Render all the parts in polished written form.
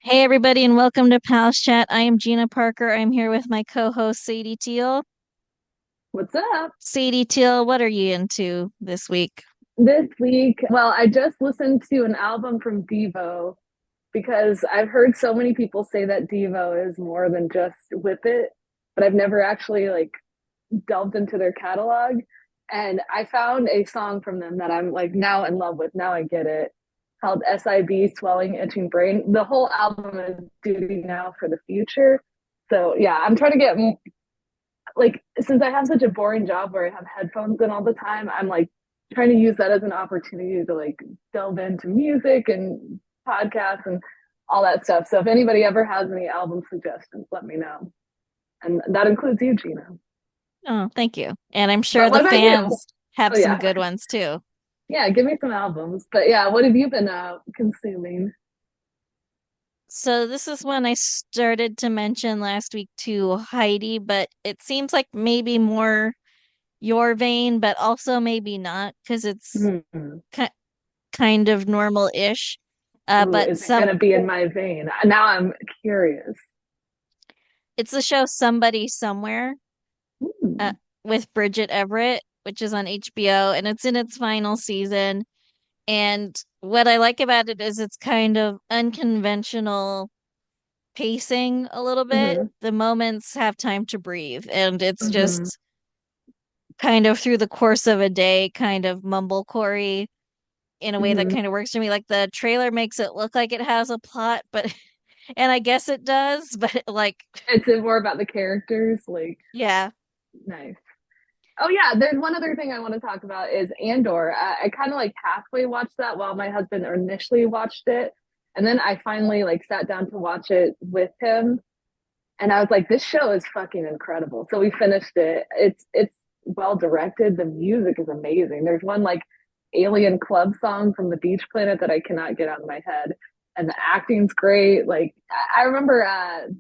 Hey everybody, and welcome to Pals Chat. I am Gina Parker. I'm here with my co-host Sadie Teal. What's up? Sadie Teal, what are you into this week? This week, well, I just listened to an album from Devo because I've heard so many people say that Devo is more than just Whip It, but I've never actually delved into their catalog. And I found a song from them that I'm like now in love with. Now I get it. Called SIB Swelling Itching Brain. The whole album is Duty Now for the Future. So yeah, I'm trying to get like since I have such a boring job where I have headphones in all the time, I'm like trying to use that as an opportunity to like delve into music and podcasts and all that stuff. So if anybody ever has any album suggestions, let me know. And that includes you, Gina. Oh, thank you. And I'm sure But the what about you? fans have Oh some yeah. good ones too. Yeah, give me some albums. But yeah, what have you been consuming? So this is one I started to mention last week to Heidi, but it seems like maybe more your vein, but also maybe not because it's Hmm. ki kind of normal-ish. Ooh, But is it some gonna be in my vein? Now I'm curious. It's the show Somebody Somewhere. uh, Hmm. with Bridget Everett, which is on HBO, and it's in its final season. And what I like about it is it's kind of unconventional pacing a little bit. Hmm. The moments have time to breathe, and it's Hmm. just kind of through the course of a day, kind of mumblecore in a way that Hmm. kind of works for me. Like the trailer makes it look like it has a plot, but and I guess it does, but like, It's more about the characters, like yeah. nice. Oh yeah, there's one other thing I want to talk about is Andor. I kind of like halfway watched that while my husband initially watched it, and then I finally like sat down to watch it with him, and I was like, this show is fucking incredible. So we finished it. It's well directed. The music is amazing. There's one like alien club song from the Beach Planet that I cannot get out of my head. And the acting's great. Like I remember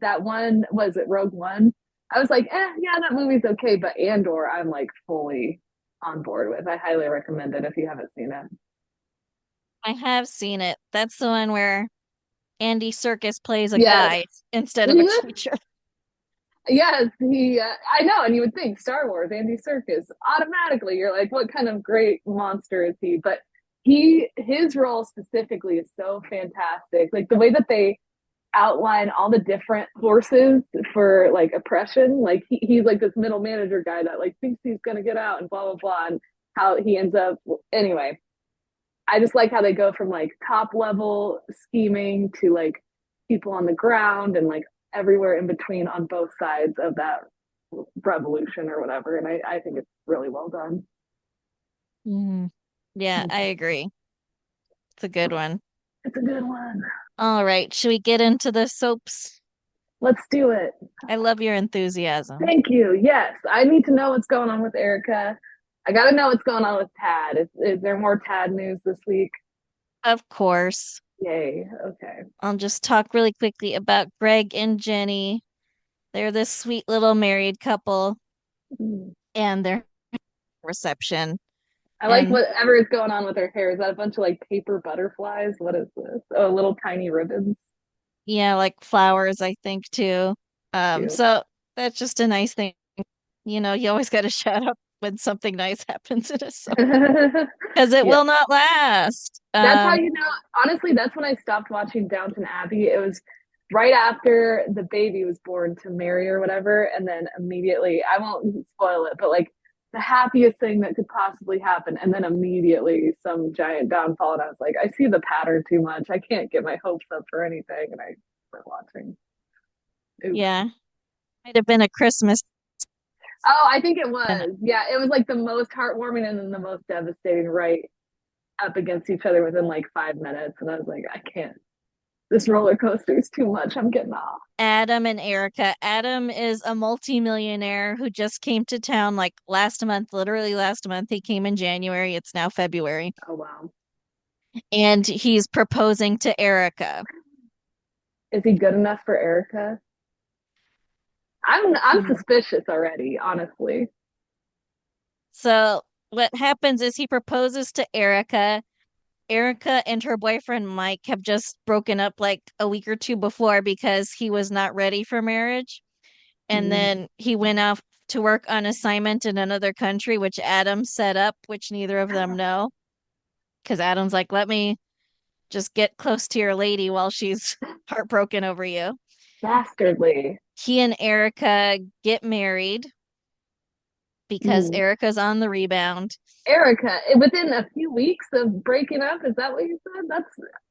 that one was it Rogue One. I was like, yeah, that movie's okay, but Andor, I'm like fully on board with. I highly recommend it if you haven't seen it. I have seen it. That's the one where Andy Serkis plays a Yes. guy instead of a Mhm. creature. Yes, he. I know, and you would think Star Wars, Andy Serkis. Automatically, you're like, what kind of great monster is he? But his role specifically is so fantastic. Like the way that they outline all the different forces for like oppression. Like he's like this middle manager guy that like thinks he's gonna get out and blah blah blah, and how he ends up. Anyway, I just like how they go from like top level scheming to like people on the ground and like everywhere in between on both sides of that revolution or whatever. And I think it's really well done. Mhm. Yeah, I agree. It's a good one. It's a good one. All right, should we get into the soaps? Let's do it. I love your enthusiasm. Thank you. Yes, I need to know what's going on with Erica. I got to know what's going on with Tad. Is there more Tad news this week? Of course. Yay. Okay. I'll just talk really quickly about Greg and Jenny. They're this sweet little married couple Mm. and their reception. I like And whatever is going on with her hair. Is that a bunch of like paper butterflies? What is this? Oh, little tiny ribbons. yeah, like flowers, I think too. Cute. So that's just a nice thing. You always got to shout out when something nice happens in a soap because it Yeah. will not last. That's how you know. Honestly, that's when I stopped watching Downton Abbey. It was right after the baby was born to Mary or whatever, and then immediately, I won't spoil it, but like the happiest thing that could possibly happen, and then immediately some giant downfall, and I was like, I see the pattern too much. I can't get my hopes up for anything, and I quit watching. Oops. Yeah, might have been a Christmas. Oh, I think it And was. Yeah, it was like the most heartwarming and then the most devastating, right up against each other within like 5 minutes, and I was like, I can't. This roller coaster is too much. I'm getting off. Adam and Erica. Adam is a multimillionaire who just came to town like last month, literally last month. He came in January. It's now February. Oh wow. And he's proposing to Erica. Is he good enough for Erica? I'm Hmm. suspicious already, honestly. So what happens is he proposes to Erica. Erica and her boyfriend Mike have just broken up like a week or two before because he was not ready for marriage. And Mm. then he went off to work on assignment in another country, which Adam set up, which neither of them know. Because Adam's like, let me just get close to your lady while she's heartbroken over you. Dastardly. He and Erica get married because Mm. Erica's on the rebound. Erica, within a few weeks of breaking up, is that what you said?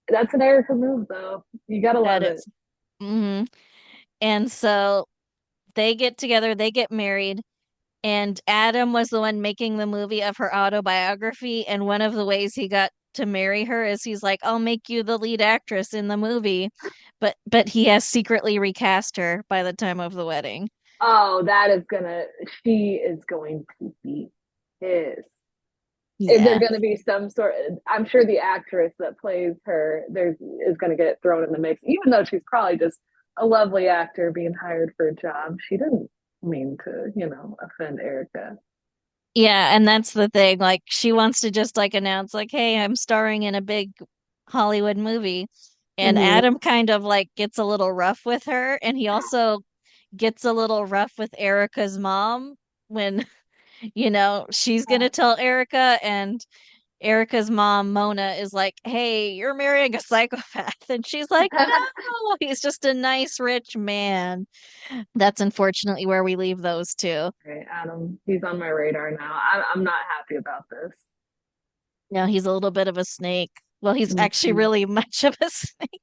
That's an Erica move, though. You gotta That love it. is. Hmm. And so they get together, they get married, and Adam was the one making the movie of her autobiography. And one of the ways he got to marry her is he's like, I'll make you the lead actress in the movie. But he has secretly recast her by the time of the wedding. Oh, she is going to be pissed. Is there Yeah. going to be some sort I'm sure the actress that plays her is going to get thrown in the mix, even though she's probably just a lovely actor being hired for a job. She didn't mean to, offend Erica. Yeah, and that's the thing. Like she wants to just like announce like, "Hey, I'm starring in a big Hollywood movie." And Mm-hmm. Adam kind of like gets a little rough with her, and he also gets a little rough with Erica's mom when, she's gonna tell Erica, and Erica's mom, Mona, is like, "Hey, you're marrying a psychopath." And she's like, "No, he's just a nice rich man." That's unfortunately where we leave those two. Okay, Adam, he's on my radar now. I'm not happy about this. Yeah, he's a little bit of a snake. Well, he's actually Mhm. really much of a snake,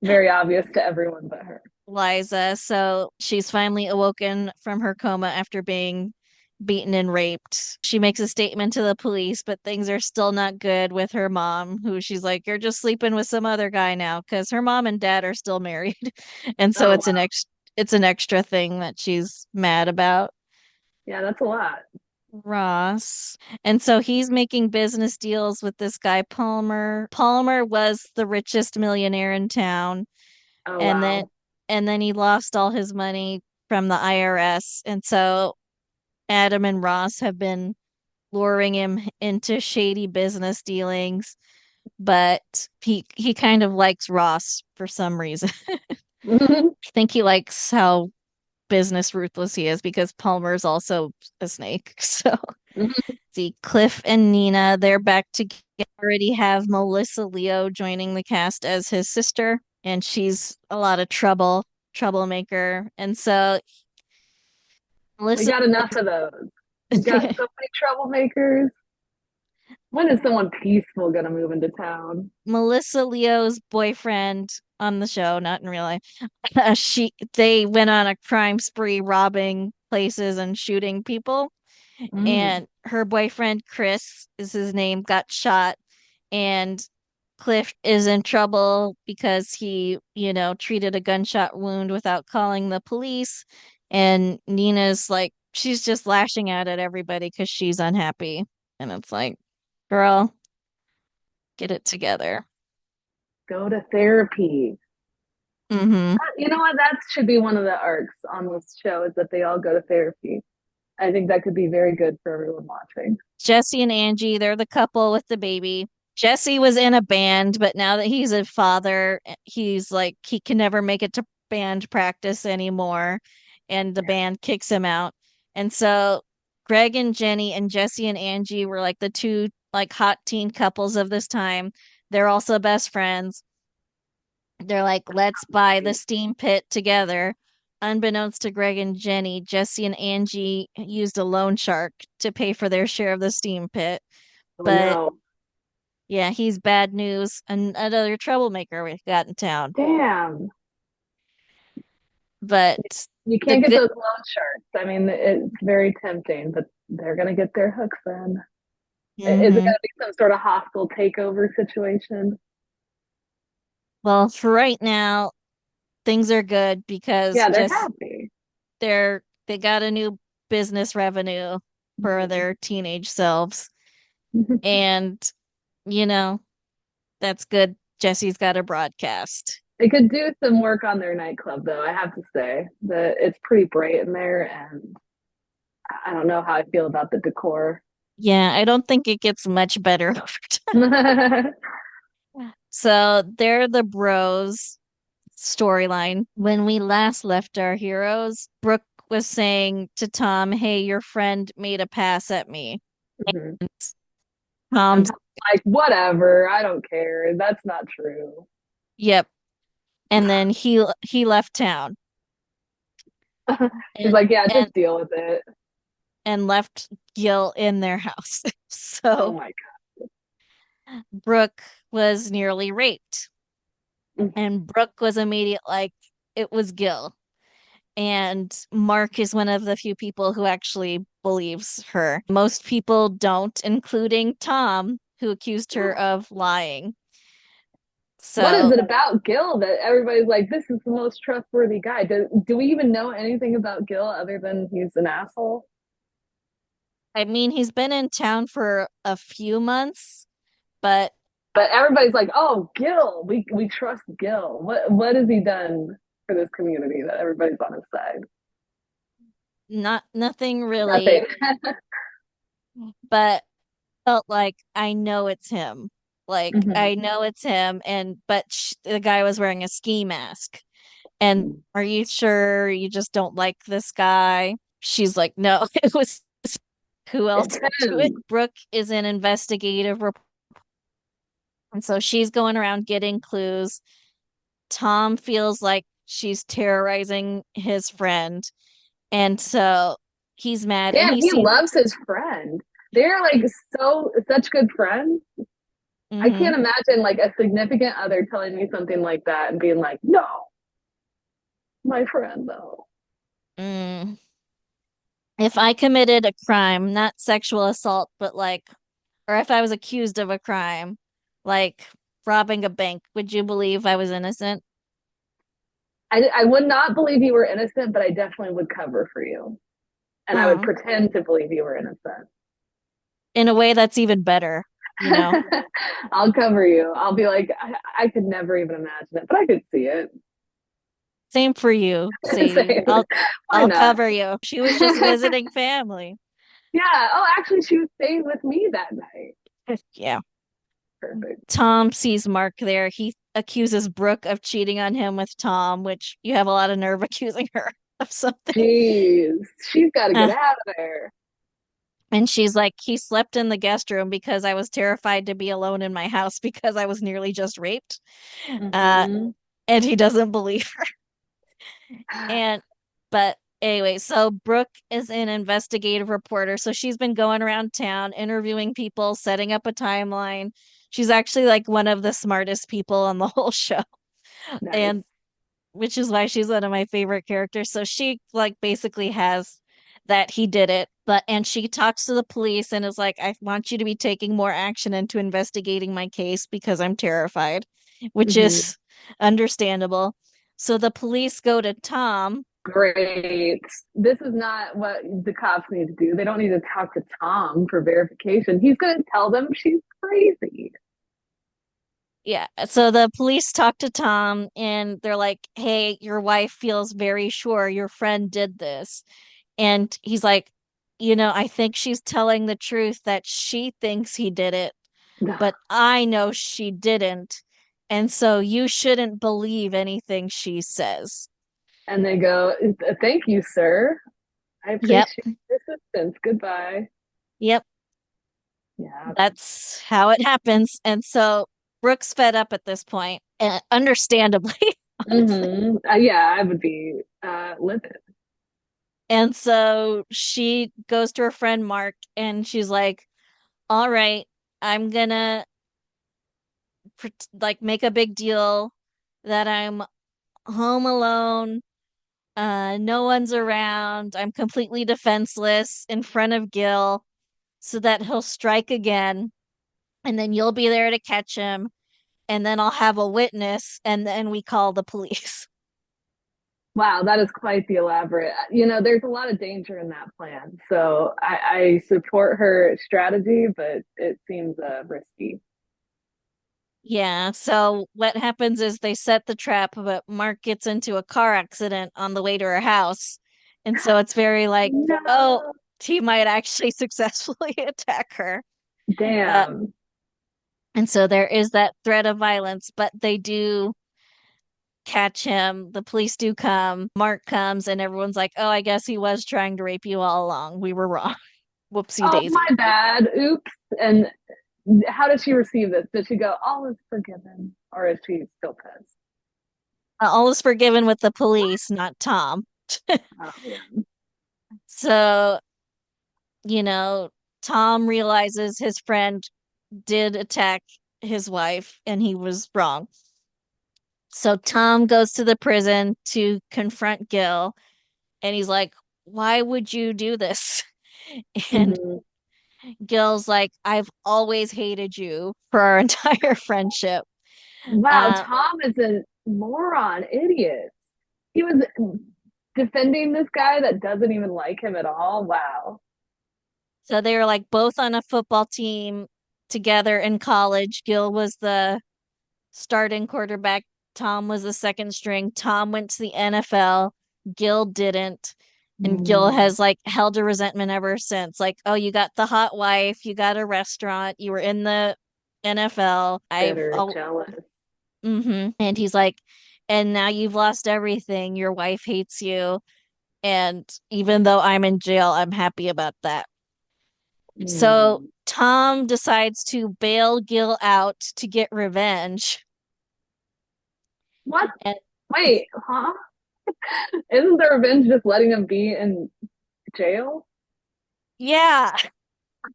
Very obvious to everyone but her. Liza. So she's finally awoken from her coma after being beaten and raped. She makes a statement to the police, but things are still not good with her mom, who she's like, "You're just sleeping with some other guy now," because her mom and dad are still married. And so Oh it's wow, an extra thing that she's mad about. yeah, that's a lot. Ross. And so he's making business deals with this guy, Palmer. Palmer was the richest millionaire in town, Oh and wow. then he lost all his money from the IRS. And so Adam and Ross have been luring him into shady business dealings, but he kind of likes Ross for some reason. I think he likes how business ruthless he is because Palmer's also a snake. So see Cliff and Nina, they're back together. Already have Melissa Leo joining the cast as his sister, and she's a lot of troublemaker. And so We Melissa got enough of those. We got so many troublemakers. When is someone peaceful gonna move into town? Melissa Leo's boyfriend on the show, not in real life. They went on a crime spree, robbing places and shooting people. Mm. And her boyfriend Chris is his name, got shot, and Cliff is in trouble because he, treated a gunshot wound without calling the police. And Nina's like, she's just lashing out at everybody because she's unhappy. And it's like, girl, get it together. Go to therapy. Hmm. You know what? That should be one of the arcs on this show is that they all go to therapy. I think that could be very good for everyone watching. Jesse and Angie, they're the couple with the baby. Jesse was in a band, but now that he's a father, he's like, he can never make it to band practice anymore. And the band kicks him out. And so Greg and Jenny and Jesse and Angie were like the two like hot teen couples of this time. They're also best friends. They're like, let's buy the steam pit together. Unbeknownst to Greg and Jenny, Jesse and Angie used a loan shark to pay for their share of the steam pit. Oh But no. yeah, he's bad news. And another troublemaker we got in town. Damn. But You the can't get good, those loan sharks. I mean, it's very tempting, but they're going to get their hooks then. Is it going hmm to be some sort of hostile takeover situation? well, for right now, things are good because Yeah, they're just happy. they got a new business revenue for their teenage selves. And, you know, that's good. Jesse's got a broadcast. They could do some work on their nightclub, though. I have to say that it's pretty bright in there, and I don't know how I feel about the decor. Yeah, I don't think it gets much better over time. So they're the bros storyline. When we last left our heroes, Brooke was saying to Tom, "Hey, your friend made a pass at me." Mhm. I'm Tom's, like, whatever, I don't care. That's not true. yep. And then he left town He's and like, yeah, and just deal with it. and left Gil in their house. Oh So my Brooke was nearly raped, God. and Brooke was immediate like it was Gil. And Mark is one of the few people who actually believes her. Most people don't, including Tom, who accused her of lying. What is So, it about Gil that everybody's like, this is the most trustworthy guy? Do we even know anything about Gil other than he's an asshole? I mean, he's been in town for a few months, but But everybody's like, oh, Gil, we trust Gil. What has he done for this community that everybody's on his side? nothing really. Nothing. But felt like I know it's him. Like Mhm. I know it's him, and but the guy was wearing a ski mask. And are you sure you just don't like this guy? She's like, no, it was who else It's would do it? him. Brooke is an investigative reporter, and so she's going around getting clues. Tom feels like she's terrorizing his friend, and so he's mad and Damn, he he sees. loves his friend. They're like such good friends. I Mm-hmm, can't imagine like a significant other telling me something like that and being like, no, my friend though. mm. If I committed a crime, not sexual assault, but like, or if I was accused of a crime, like robbing a bank, would you believe I was innocent? I would not believe you were innocent, but I definitely would cover for you. And I would Mm. pretend to believe you were innocent. In a way that's even better, you know? I'll cover you. I'll be like, I could never even imagine it, but I could see it. Same for you, Sadie. Same. Why I'll not? cover you. She was just visiting family. Yeah. Oh, actually, she was staying with me that night. Yeah. Perfect. Tom sees Mark there. He accuses Brooke of cheating on him with Tom, which you have a lot of nerve accusing her of something. Jeez, she's got to get Uh, out of there. and she's like, he slept in the guest room because I was terrified to be alone in my house because I was nearly just raped. Uh, Mm-hmm. and he doesn't believe her. And but anyway, so Brooke is an investigative reporter. So she's been going around town interviewing people, setting up a timeline. She's actually like one of the smartest people on the whole show. Nice. And which is why she's one of my favorite characters. So she like basically has that he did it, but and she talks to the police and is like, I want you to be taking more action into investigating my case because I'm terrified, which Mm-hmm. is understandable. So the police go to Tom. Great. This is not what the cops need to do. They don't need to talk to Tom for verification. He's going to tell them she's crazy. Yeah. So the police talk to Tom and they're like, hey, your wife feels very sure your friend did this. And he's like, I think she's telling the truth that she thinks he did it, but I know she didn't. And so you shouldn't believe anything she says. And they go, thank you, sir. I Yep. appreciate your assistance. Goodbye. Yep. Yeah. That's how it happens. And so Brooke's fed up at this point, understandably, honestly. Mm-hmm. Yeah, I would be livid. And so she goes to her friend Mark and she's like, all right, I'm gonna like make a big deal that I'm home alone. No one's around. I'm completely defenseless in front of Gil so that he'll strike again. And then you'll be there to catch him. And then I'll have a witness. And then we call the police. Wow, that is quite the elaborate. You know, there's a lot of danger in that plan. So I support her strategy, but it seems risky. Yeah. So what happens is they set the trap, but Mark gets into a car accident on the way to her house. And so it's very like, oh, No. he might actually successfully attack her. Uh, Damn. and so there is that threat of violence, but they do catch him. The police do come. Mark comes, and everyone's like, "Oh, I guess he was trying to rape you all along. We were wrong. Whoopsie Oh, daisy." my bad. Oops. And how does she receive this? Does she go, all is forgiven? Or is she still pissed? All is forgiven with the police, not Tom. Oh, yeah. So, you know, Tom realizes his friend did attack his wife and he was wrong. So Tom goes to the prison to confront Gil and he's like, "Why would you do this?" And Mm-hmm. Gil's like, "I've always hated you for our entire friendship." Wow, Uh, Tom is a moron, idiot. He was defending this guy that doesn't even like him at all. Wow. so they were like both on a football team together in college. Gil was the starting quarterback. Tom was the second string. Tom went to the NFL. Gil didn't. And Gil Mm, has like held a resentment ever since. Like, oh, you got the hot wife, you got a restaurant, you were in the NFL. bitter, jealous. And he's like, and now you've lost everything. Your wife hates you. And even though I'm in jail, I'm happy about that. So Mm. Tom decides to bail Gil out to get revenge. What? And Wait, huh? Isn't the revenge just letting him be in jail? yeah,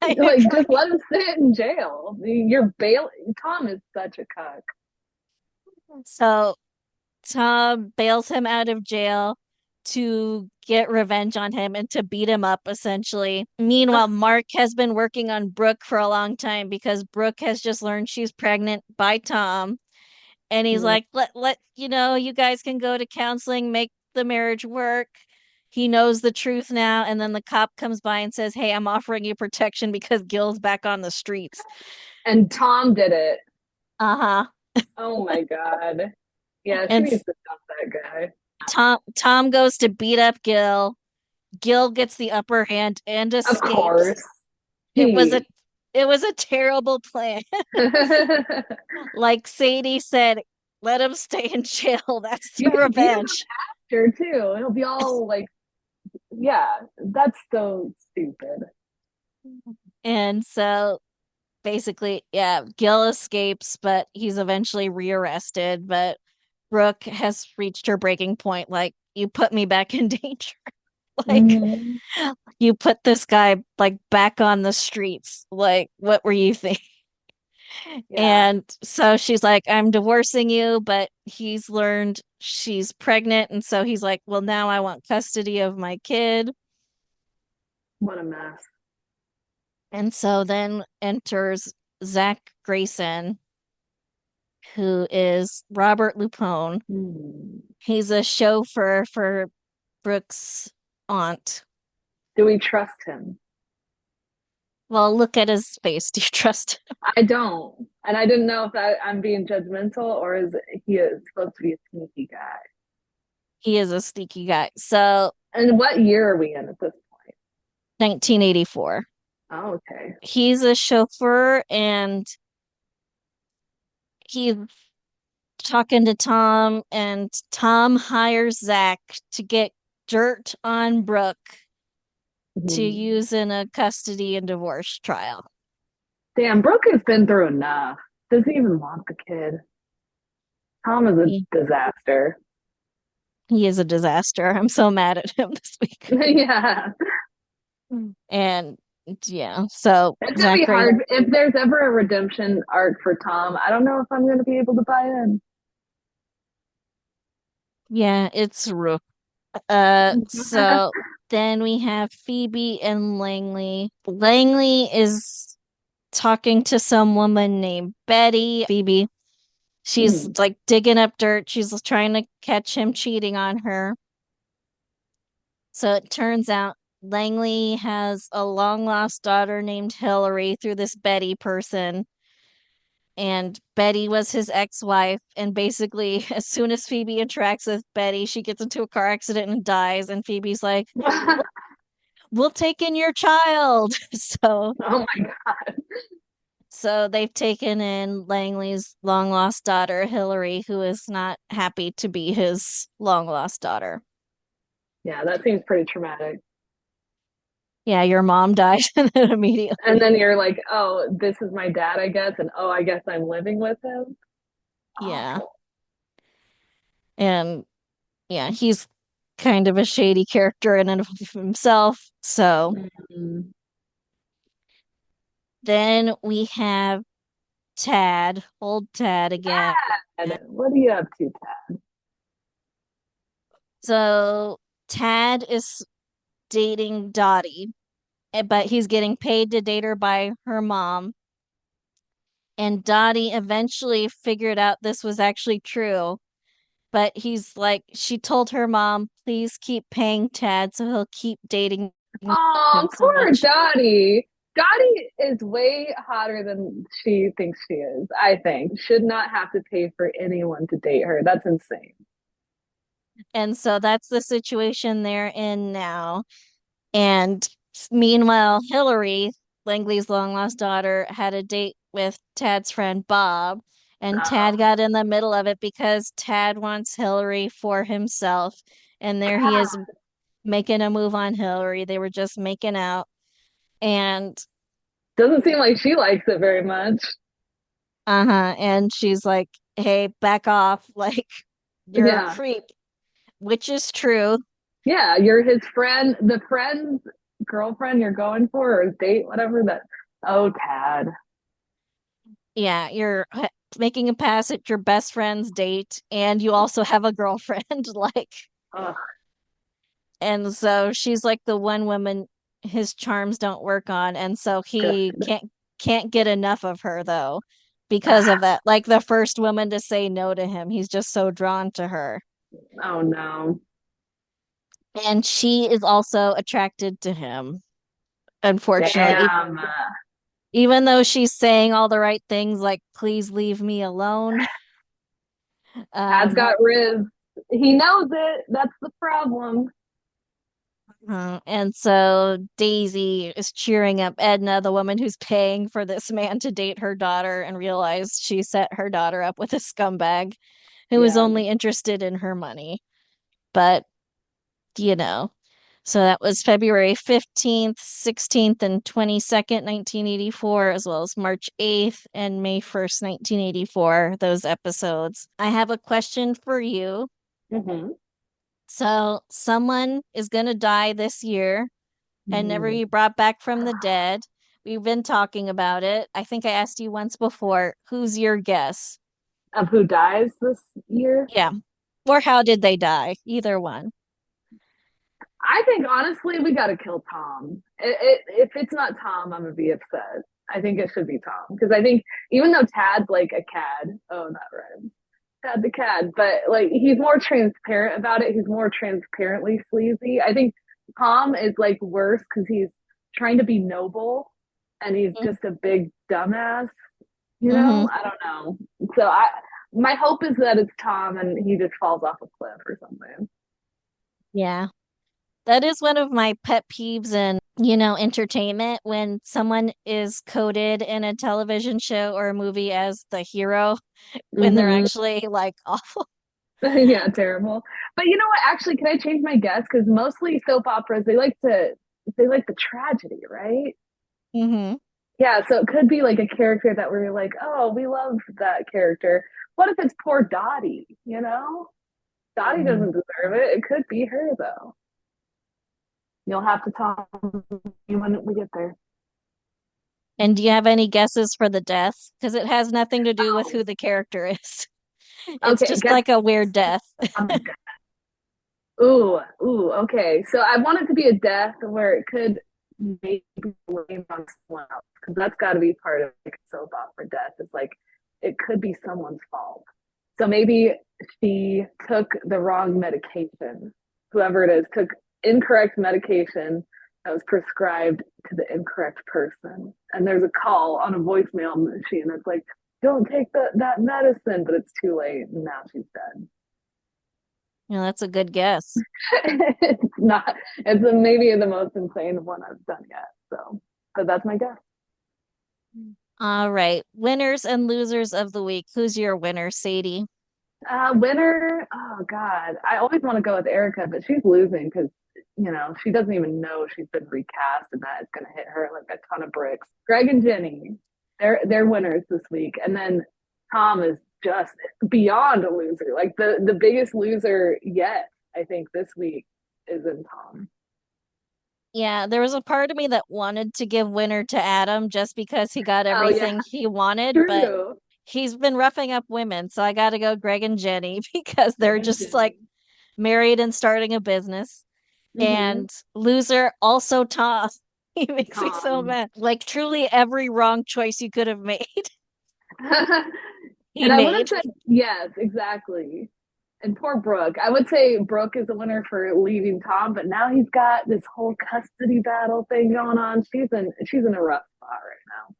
I Like, just agree. let him sit in jail. You're bail. Tom is such a cuck. So Tom bails him out of jail to get revenge on him and to beat him up, essentially. Meanwhile, Mark has been working on Brooke for a long time because Brooke has just learned she's pregnant by Tom. And he's Mm. like, you guys can go to counseling, make the marriage work. He knows the truth now. And then the cop comes by and says, "Hey, I'm offering you protection because Gil's back on the streets." And Tom did it. Uh-huh. Oh my God. Yeah, she And needs to stop that guy. Tom goes to beat up Gil. Gil gets the upper hand and Of escapes. course. It was a He. it was a terrible plan. You Like Sadie said, let him stay in jail. That's the can beat him up revenge. after too. It'll be all like, yeah, that's so stupid. And so basically, yeah, Gil escapes, but he's eventually rearrested. But Brooke has reached her breaking point. Like, you put me back in danger. Like, Hmm. you put this guy like back on the streets. Like, what were you thinking? Yeah, And so she's like, "I'm divorcing you," but he's learned she's pregnant. And so he's like, "Well, now I want custody of my kid." what a mess. And so then enters Zach Grayson, who is Robert Lupone. Hmm. He's a chauffeur for Brooke's aunt. Do we trust him? Well, look at his face. Do you trust him? I don't. And I didn't know if I'm being judgmental or is he is supposed to be a sneaky guy. He is a sneaky guy. So, And what year are we in at this point? 1984. Oh, okay. He's a chauffeur and he's talking to Tom, and Tom hires Zach to get dirt on Brooke to Hmm. use in a custody and divorce trial. Damn, Brooke has been through enough. Does he even want the kid? Tom is a He, disaster. he is a disaster. I'm so mad at him this week. Yeah. And yeah, so It's gonna be Zachary, hard if there's ever a redemption arc for Tom. I don't know if I'm gonna be able to buy in. yeah, it's rough. So then we have Phoebe and Langley. Langley is talking to some woman named Betty. Phoebe, she's Hmm. like digging up dirt. She's trying to catch him cheating on her. So it turns out Langley has a long lost daughter named Hillary through this Betty person. And Betty was his ex-wife. And basically, as soon as Phoebe interacts with Betty, she gets into a car accident and dies. And Phoebe's like, we'll take in your child. Oh my God. So they've taken in Langley's long lost daughter, Hillary, who is not happy to be his long lost daughter. Yeah, that seems pretty traumatic. Yeah, your mom died and then And immediately. then you're like, oh, this is my dad, I guess. And oh, I guess I'm living with him. Yeah. Awful. And yeah, he's kind of a shady character in and of himself. So Mm. then we have Tad, old Tad again. Dad, what are you up to, Tad? So Tad is dating Dottie, but he's getting paid to date her by her mom. And Dottie eventually figured out this was actually true. But he's like, she told her mom, please keep paying Tad so he'll keep dating Oh, him so poor much. Dottie. Dottie is way hotter than she thinks she is, I think. Should not have to pay for anyone to date her. That's insane. And so that's the situation they're in now. And meanwhile, Hillary, Langley's long lost daughter, had a date with Tad's friend Bob. And Tad Oh, got in the middle of it because Tad wants Hillary for himself. And there he is making a move on Hillary. They were just making out. And doesn't seem like she likes it very much. uh-huh. And she's like, hey, back off. Like, you're a Yeah. creep, which is true. Yeah, you're his friend, the friend's girlfriend you're going for, or his date, whatever that. Oh, Tad. Yeah, you're making a pass at your best friend's date, and you also have a girlfriend. Like, Ugh, and so she's like the one woman his charms don't work on, and so he good. can't get enough of her though because of that. Like the first woman to say no to him, he's just so drawn to her. Oh no. And she is also attracted to him, unfortunately. Damn. Even though she's saying all the right things like please leave me alone. Tad's Um, got Riz. He knows it. That's the problem. and so Daisy is cheering up Edna, the woman who's paying for this man to date her daughter, and realized she set her daughter up with a scumbag who was Yeah. only interested in her money. But, you know, so that was February 15th, 16th, and 22nd, 1984, as well as March 8th and May 1st, 1984, those episodes. I have a question for you. Hmm. So, someone is going to die this year and never Hmm. be brought back from the dead. We've been talking about it. I think I asked you once before, who's your guess? Of who dies this year? Yeah. Or how did they die? Either one. I think honestly, we got to kill Tom. If it's not Tom, I'm gonna be upset. I think it should be Tom because I think even though Tad's like a cad, oh, not right, Tad the cad, but like he's more transparent about it. He's more transparently sleazy. I think Tom is like worse because he's trying to be noble and he's just a big dumbass. You Mm-hmm. know, I don't know. So my hope is that it's Tom and he just falls off a cliff or something. Yeah. That is one of my pet peeves in, entertainment when someone is coded in a television show or a movie as the hero when they're Hmm. actually like awful. Yeah, terrible. But you know what? Actually, can I change my guess? Because mostly soap operas, they like the tragedy, right? Hmm. Yeah, so it could be like a character that we're like, oh, we love that character. What if it's poor Dottie? You know, Dottie Hmm. doesn't deserve it. It could be her though. You'll have to tell me when we get there. And do you have any guesses for the death? Because it has nothing to do with Oh, who the character is. It's okay. just Guess like a weird death. on the death. Ooh. Okay. So I want it to be a death where it could maybe blame on someone else because that's got to be part of like a soap opera death. It's like it could be someone's fault. So maybe she took the wrong medication. Whoever it is took incorrect medication that was prescribed to the incorrect person. And there's a call on a voicemail machine that's like, don't take that medicine, but it's too late. And now she's dead. That's a good guess. It's not, it's maybe the most insane one I've done yet. So, but that's my guess. All right. Winners and losers of the week. Who's your winner, Sadie? Winner, oh God. I always want to go with Erica, but she's losing because, she doesn't even know she's been recast and that it's going to hit her like a ton of bricks. Greg and Jenny, they're winners this week. And then Tom is just beyond a loser. Like the biggest loser yet, I think, this week is in Tom. Yeah, there was a part of me that wanted to give winner to Adam just because he got Oh, yeah, everything he wanted, but true. he's been roughing up women, so I got to go Greg and Jenny because Greg they're and just like Jenny. married and starting a business. Mm-hmm. And loser also Tom. He makes me so Tom. mad. Like truly every wrong choice you could have made, he And I would have made. said yes, exactly. And poor Brooke. I would say Brooke is a winner for leaving Tom, but now he's got this whole custody battle thing going on. She's in a rough spot right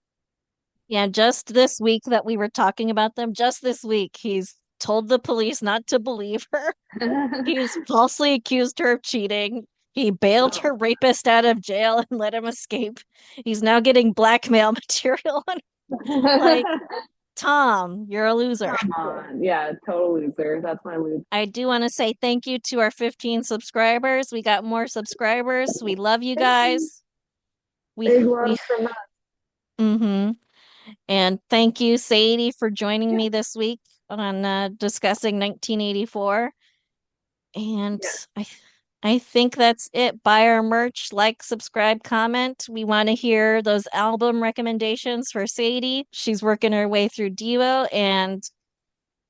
Yeah, just this week that we were talking about them, just this week, he's told the police not to believe her. now. He's falsely accused her of cheating. He bailed Oh, her rapist out of jail and let him escape. He's now getting blackmail material on like, Tom, you're a loser. come on. Yeah, total loser. That's my loser. I do want to say thank you to our 15 subscribers. We got more subscribers. We love you guys. Big We love from us. mm-hmm. And thank you, Sadie, for joining me this week on discussing 1984. And Yeah. I think that's it. Buy our merch, like, subscribe, comment. We want to hear those album recommendations for Sadie. She's working her way through Devo. And,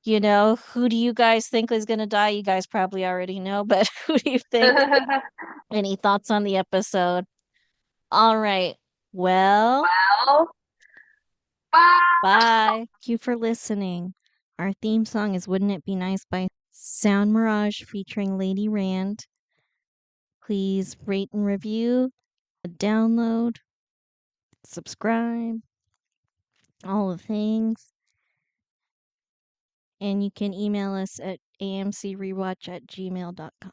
who do you guys think is going to die? You guys probably already know, but who do you think? Any thoughts on the episode? All right. Well, Well, bye. bye. Thank you for listening. Our theme song is Wouldn't It Be Nice by Sound Mirage featuring Lady Rand. Please rate and review, download, subscribe, all the things. And you can email us at amcrewatch@gmail.com.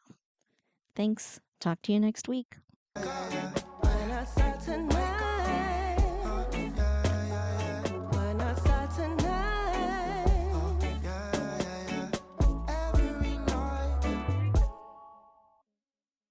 Thanks. Talk to you next week.